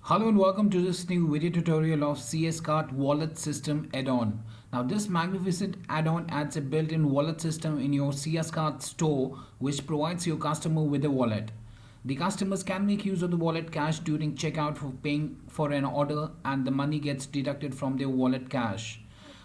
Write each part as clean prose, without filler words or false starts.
Hello and welcome to this new video tutorial of CS Card Wallet System add-on. Now this magnificent add-on adds a built-in wallet system in your CS Card store which provides your customer with a wallet. The customers can make use of the wallet cash during checkout for paying for an order and the money gets deducted from their wallet cash.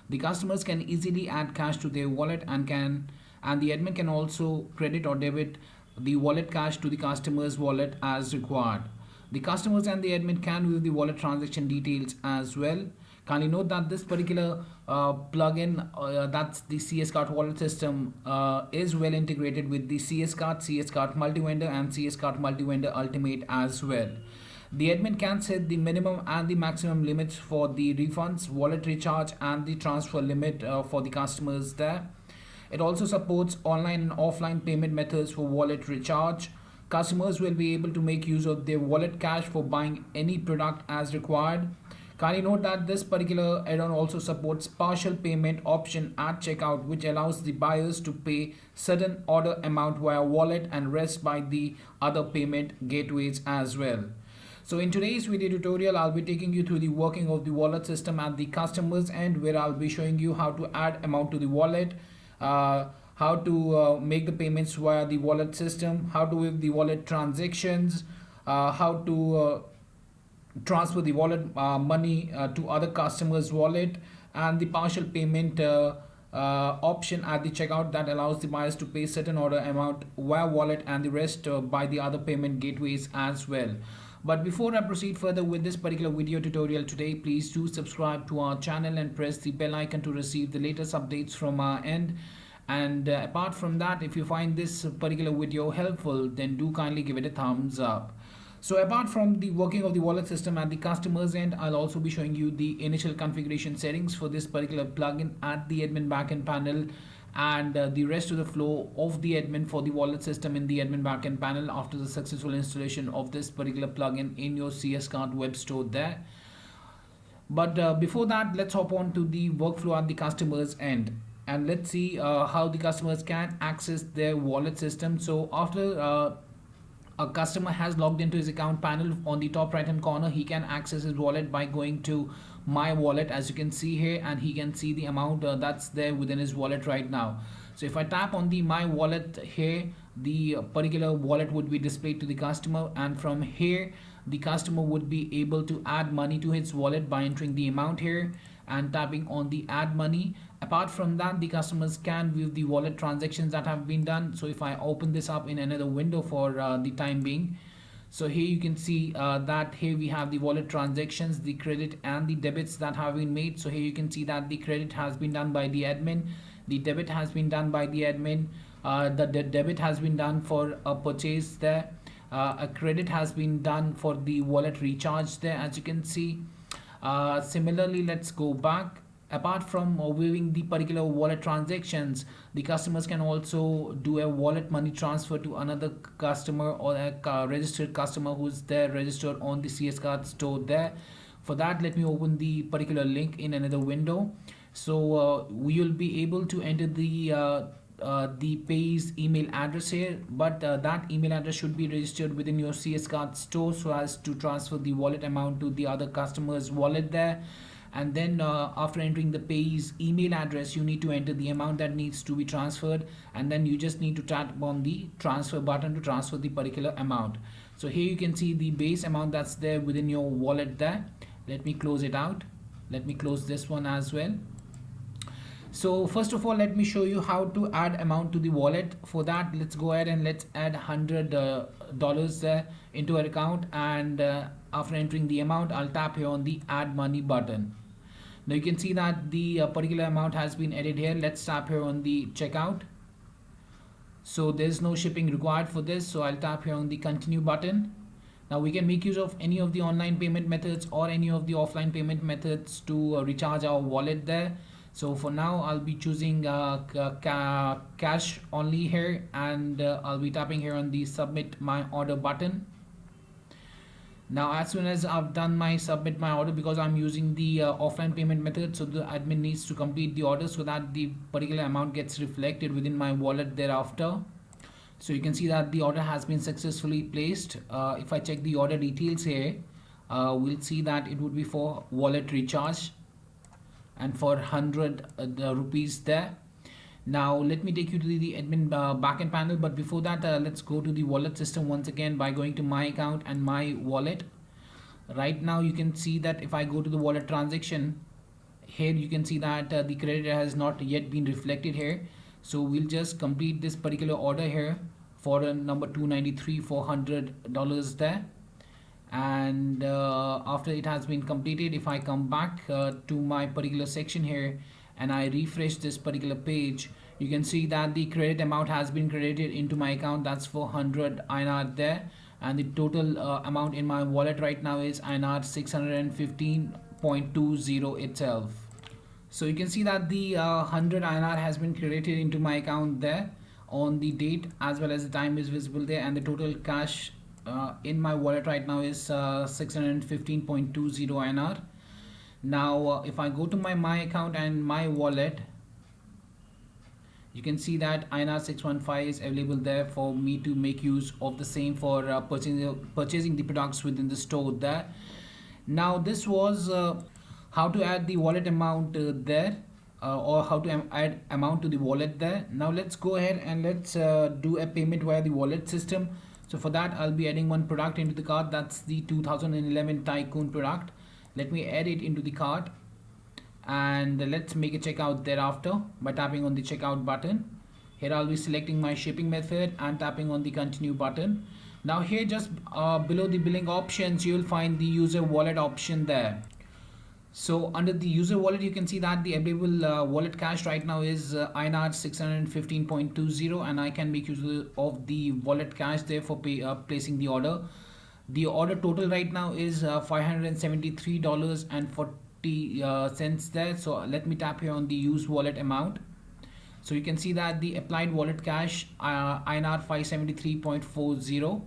The customers can easily add cash to their wallet and the admin can also credit or debit the wallet cash to the customer's wallet as required. The customers and the admin can view the wallet transaction details as well. Kindly note that this particular plugin, that's the CS Card wallet system, is well integrated with the CS Card Multi-Vendor and CS Card Multi-Vendor Ultimate as well. The admin can set the minimum and the maximum limits for the refunds, wallet recharge and the transfer limit for the customers there. It also supports online and offline payment methods for wallet recharge. Customers will be able to make use of their wallet cash for buying any product as required. Kindly note that this particular add-on also supports partial payment option at checkout, which allows the buyers to pay certain order amount via wallet and rest by the other payment gateways as well. So in today's video tutorial, I'll be taking you through the working of the wallet system at the customer's end, where I'll be showing you how to add amount to the wallet, how to make the payments via the wallet system, how to make the wallet transactions, how to transfer the wallet money to other customers' wallet, and the partial payment option at the checkout that allows the buyers to pay certain order amount via wallet and the rest by the other payment gateways as well. But before I proceed further with this particular video tutorial today, please do subscribe to our channel and press the bell icon to receive the latest updates from our end. And apart from that, if you find this particular video helpful, then do kindly give it a thumbs up. So apart from the working of the wallet system at the customer's end, I'll also be showing you the initial configuration settings for this particular plugin at the admin backend panel, and the rest of the flow of the admin for the wallet system in the admin backend panel after the successful installation of this particular plugin in your CS Card web store there. But before that, let's hop on to the workflow at the customer's end. And let's see how the customers can access their wallet system. So after a customer has logged into his account panel, on the top right hand corner he can access his wallet by going to my wallet, as you can see here, and he can see the amount that's there within his wallet right now. So if I tap on the my wallet here, the particular wallet would be displayed to the customer, and from here the customer would be able to add money to his wallet by entering the amount here and tapping on the add money. Apart from that, the customers can view the wallet transactions that have been done. So if I open this up in another window for the time being, so here you can see that here we have the wallet transactions, the credit and the debits that have been made. So here you can see that the credit has been done by the admin, the debit has been done by the admin, the debit has been done for a purchase there, a credit has been done for the wallet recharge there, as you can see. Similarly, let's go back. Apart from viewing the particular wallet transactions, the customers can also do a wallet money transfer to another customer or a registered customer who's there registered on the CS Card store there. For that, let me open the particular link in another window. So we will be able to enter the pay's email address here, but that email address should be registered within your CS Card store so as to transfer the wallet amount to the other customer's wallet there. And then after entering the pay's email address, you need to enter the amount that needs to be transferred, and then you just need to tap on the transfer button to transfer the particular amount. So here you can see the base amount that's there within your wallet there. Let me close it out. Let me close this one as well. So first of all, let me show you how to add amount to the wallet. For that, let's go ahead and let's add $100 into our account, and after entering the amount, I'll tap here on the add money button. Now you can see that the particular amount has been added here. Let's tap here on the checkout. So there's no shipping required for this, so I'll tap here on the continue button. Now we can make use of any of the online payment methods or any of the offline payment methods to recharge our wallet there. So for now, I'll be choosing cash only here, and I'll be tapping here on the submit my order button. Now as soon as I've done my submit my order, because I'm using the offline payment method, so the admin needs to complete the order so that the particular amount gets reflected within my wallet thereafter. So you can see that the order has been successfully placed. If I check the order details here, we'll see that it would be for wallet recharge and for 100 rupees there. Now let me take you to the admin backend panel, but before that let's go to the wallet system once again by going to my account and my wallet. Right now you can see that if I go to the wallet transaction, here you can see that the credit has not yet been reflected here. So we'll just complete this particular order here for number 293 for $100 there. And after it has been completed, if I come back to my particular section here and I refresh this particular page, you can see that the credit amount has been credited into my account. That's for 100 INR there, and the total amount in my wallet right now is INR 615.20 itself. So you can see that the 100 INR has been credited into my account there on the date, as well as the time is visible there, and the total cash in my wallet right now is 615.20 INR. Now if I go to my account and my wallet, you can see that INR 615 is available there for me to make use of the same for purchasing the products within the store there. Now this was how to add the wallet amount there, or how to add amount to the wallet there. Now let's go ahead and let's do a payment via the wallet system. So for that I'll be adding one product into the cart. That's the 2011 Tycoon product. Let me add it into the cart, and let's make a checkout thereafter by tapping on the checkout button. Here I'll be selecting my shipping method and tapping on the continue button. Now here just below the billing options, you will find the user wallet option there. So under the user wallet, you can see that the available wallet cash right now is INR 615.20, and I can make use of the wallet cash there for placing the order. The order total right now is $573.40 there. So let me tap here on the use wallet amount. So you can see that the applied wallet cash INR 573.40.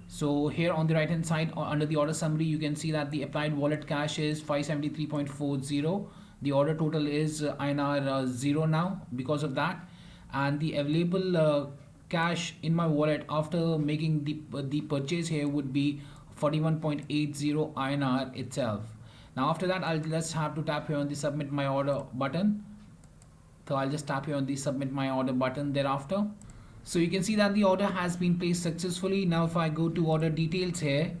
So here on the right hand side under the order summary, you can see that the applied wallet cash is 573.40. The order total is INR 0 now because of that, and the available cash in my wallet after making the purchase here would be 41.80 INR itself. Now after that I'll just have to tap here on the submit my order button. So I'll just tap here on the submit my order button thereafter. So you can see that the order has been placed successfully. Now if I go to order details here,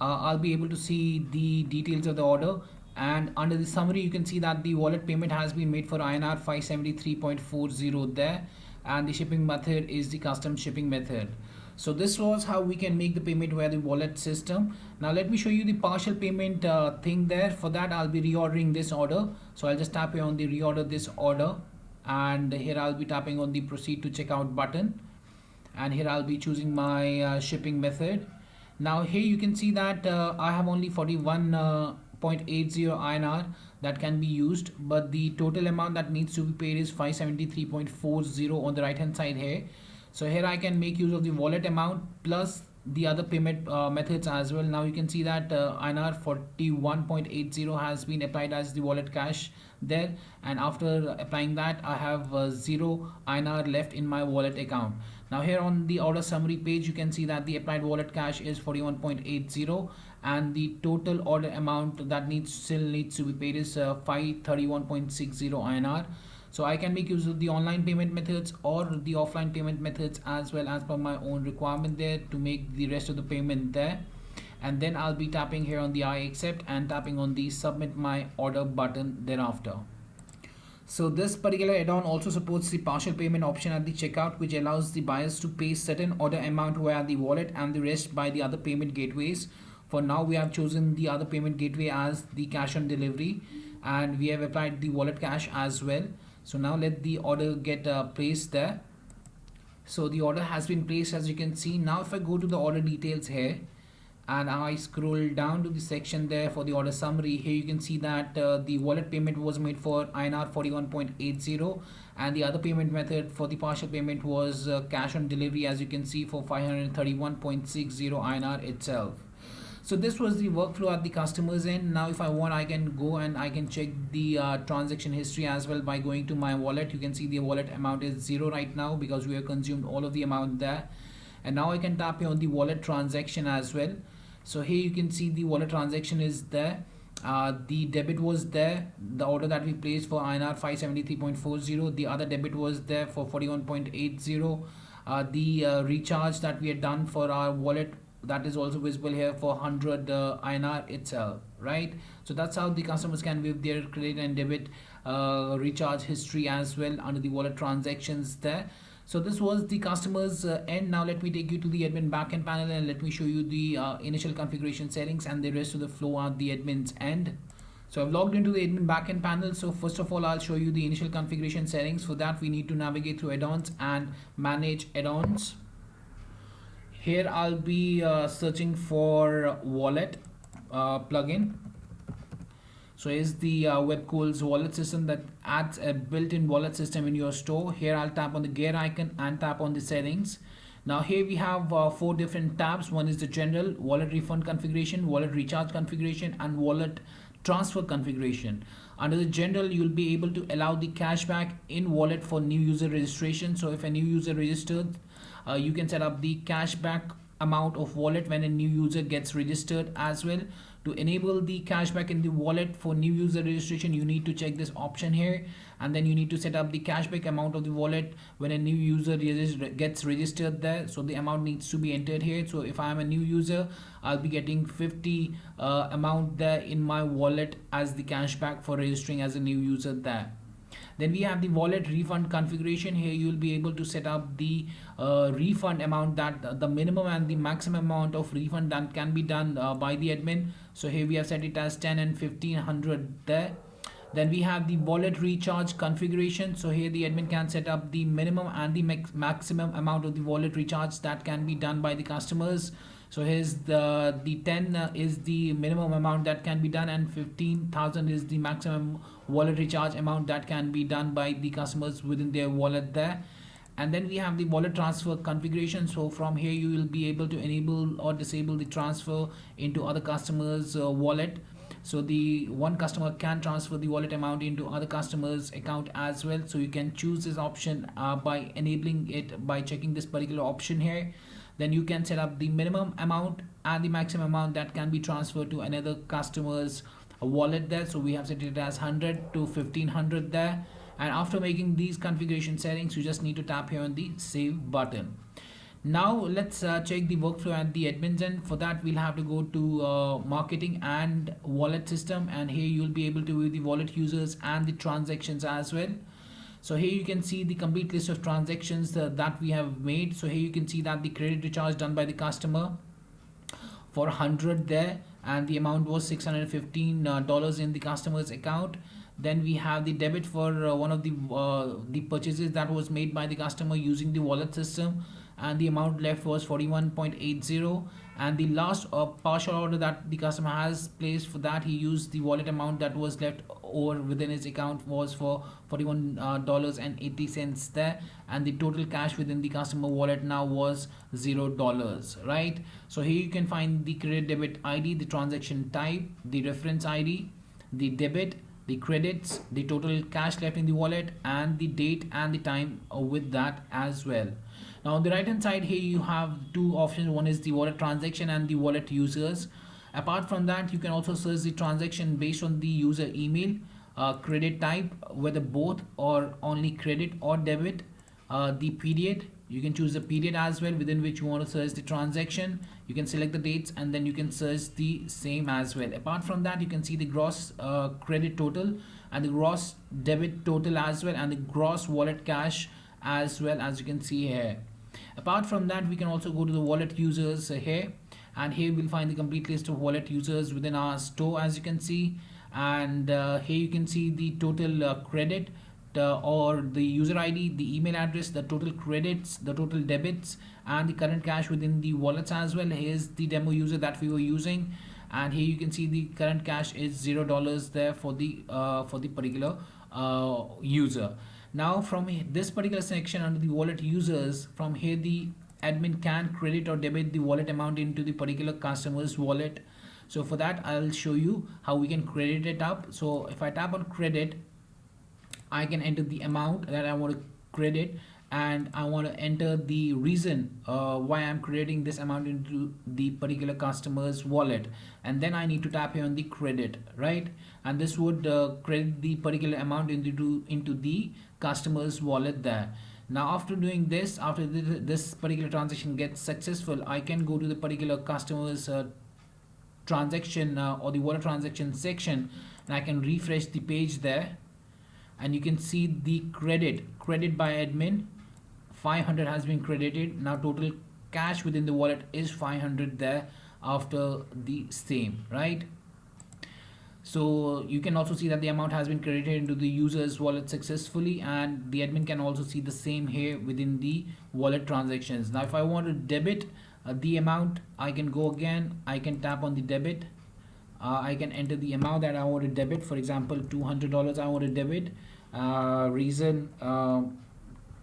I'll be able to see the details of the order, and under the summary you can see that the wallet payment has been made for INR 573.40 there, and the shipping method is the custom shipping method. So this was how we can make the payment via the wallet system. Now let me show you the partial payment thing there. For that I'll be reordering this order. So I'll just tap here on the reorder this order, and here I'll be tapping on the proceed to checkout button, and here I'll be choosing my shipping method. Now here you can see that I have only 41.80 INR that can be used, but the total amount that needs to be paid is 573.40 on the right hand side here. So here I can make use of the wallet amount plus the other payment methods as well. Now you can see that INR 41.80 has been applied as the wallet cash there, and after applying that I have 0 INR left in my wallet account. Now here on the order summary page you can see that the applied wallet cash is 41.80, and the total order amount that still needs to be paid is 531.60 INR. So I can make use of the online payment methods or the offline payment methods as well as per my own requirement there to make the rest of the payment there. And then I'll be tapping here on the I accept and tapping on the submit my order button thereafter. So this particular add-on also supports the partial payment option at the checkout, which allows the buyers to pay certain order amount via the wallet and the rest by the other payment gateways. For now we have chosen the other payment gateway as the cash on delivery, and we have applied the wallet cash as well. So now let the order get placed there. So the order has been placed, as you can see. Now if I go to the order details here and I scroll down to the section there for the order summary, here you can see that the wallet payment was made for INR 41.80, and the other payment method for the partial payment was cash on delivery, as you can see, for 531.60 INR itself. So this was the workflow at the customer's end. Now if I want, I can go and I can check the transaction history as well by going to my wallet. You can see the wallet amount is 0 right now because we have consumed all of the amount there. And now I can tap here on the wallet transaction as well. So here you can see the wallet transaction is there. The debit was there, the order that we placed for INR 573.40. The other debit was there for 41.80. The recharge that we had done for our wallet, that is also visible here for 100 INR itself, right? So that's how the customers can view their credit and debit recharge history as well under the wallet transactions there. So this was the customer's end. Now let me take you to the admin backend panel and let me show you the initial configuration settings, and the rest of the flow at the admin's end. So I've logged into the admin backend panel. So first of all, I'll show you the initial configuration settings. For that, we need to navigate through add-ons and manage add-ons. Here I'll be searching for wallet plugin. So here's the Webkul's wallet system that adds a built-in wallet system in your store. Here I'll tap on the gear icon and tap on the settings. Now here we have 4 different tabs. One is the general, wallet refund configuration, wallet recharge configuration, and wallet transfer configuration. Under the general, you'll be able to allow the cashback in wallet for new user registration. So if a new user registered, you can set up the cashback amount of wallet when a new user gets registered as well. To enable the cashback in the wallet for new user registration, you need to check this option here, and then you need to set up the cashback amount of the wallet when a new user gets registered there. So the amount needs to be entered here. So if I'm a new user, I'll be getting 50 amount there in my wallet as the cashback for registering as a new user there. Then we have the wallet refund configuration. Here you'll be able to set up the refund amount, that the minimum and the maximum amount of refund that can be done by the admin. So here we have set it as 10 and 1500 there. Then we have the wallet recharge configuration. So here the admin can set up the minimum and the maximum amount of the wallet recharge that can be done by the customers. So here's the 10 is the minimum amount that can be done, and 15,000 is the maximum wallet recharge amount that can be done by the customers within their wallet there. And then we have the wallet transfer configuration. So from here you will be able to enable or disable the transfer into other customers wallet. So the one customer can transfer the wallet amount into other customers account as well. So you can choose this option by enabling it by checking this particular option here. Then you can set up the minimum amount and the maximum amount that can be transferred to another customer's wallet there. So we have set it as 100 to 1500 there. And after making these configuration settings, you just need to tap here on the save button. Now let's check the workflow at the admin's end. For that, we'll have to go to marketing and wallet system, and here you'll be able to view the wallet users and the transactions as well. So here you can see the complete list of transactions that we have made. So here you can see that the credit recharge done by the customer for 100 there, and the amount was $615 in the customer's account. Then we have the debit for one of the purchases that was made by the customer using the wallet system, and the amount left was 41.80. And the last partial order that the customer has placed, for that he used the wallet amount that was left over within his account was for $41.80 there, and the total cash within the customer wallet now was $0, right? So here you can find the credit debit ID, the transaction type, the reference ID, the debit, the credits, the total cash left in the wallet, and the date and the time with that as well. Now on the right hand side here you have 2 options. One is the wallet transaction and the wallet users. Apart from that, you can also search the transaction based on the user email, credit type, whether both or only credit or debit, the period. You can choose the period as well within which you want to search the transaction. You can select the dates and then you can search the same as well. Apart from that, you can see the gross credit total and the gross debit total as well, and the gross wallet cash as well, as you can see here. Apart from that, we can also go to the wallet users here, and here we'll find the complete list of wallet users within our store, as you can see. And here you can see the total credit, or the user ID, the email address, the total credits, the total debits, and the current cash within the wallets as well. Here's the demo user that we were using, and here you can see the current cash is $0 there for the particular user. Now from this particular section under the wallet users, from here the admin can credit or debit the wallet amount into the particular customer's wallet. So for that, I'll show you how we can credit it up. So if I tap on credit, I can enter the amount that I want to credit, and I want to enter the reason why I'm crediting this amount into the particular customer's wallet, and then I need to tap here on the credit, right? And this would credit the particular amount into the customer's wallet there. Now after doing this, after this particular transaction gets successful, I can go to the particular customer's transaction or the wallet transaction section, and I can refresh the page there, and you can see the credit by admin 500 has been credited. Now total cash within the wallet is 500 there after the same, right? So you can also see that the amount has been credited into the user's wallet successfully, and the admin can also see the same here within the wallet transactions. Now if I want to debit the amount, I can go again, I can tap on the debit. I can enter the amount that I want to debit. For example, $200 I want to debit. Reason,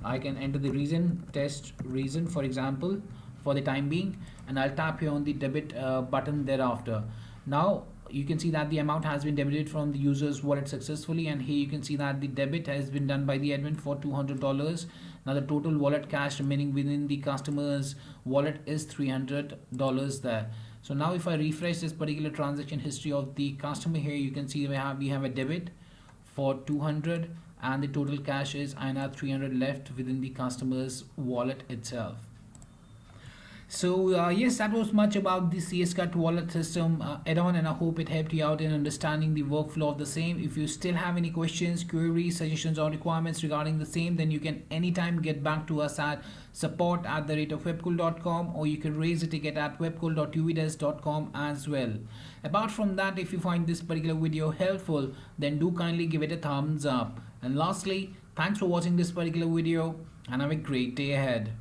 I can enter the reason, test reason for example, for the time being, and I'll tap here on the debit button thereafter. Now you can see that the amount has been debited from the user's wallet successfully, and here you can see that the debit has been done by the admin for $200. Now the total wallet cash remaining within the customer's wallet is $300 there. So now if I refresh this particular transaction history of the customer, here you can see we have a debit for 200, and the total cash is INR 300 left within the customer's wallet itself. So yes, that was much about the CS Cut wallet system add-on, and I hope it helped you out in understanding the workflow of the same. If you still have any questions, queries, suggestions or requirements regarding the same, then you can anytime get back to us at support@webkul.com, or you can raise a ticket at webkul.uvdesk.com as well. Apart from that, if you find this particular video helpful, then do kindly give it a thumbs up. And lastly, thanks for watching this particular video, and have a great day ahead.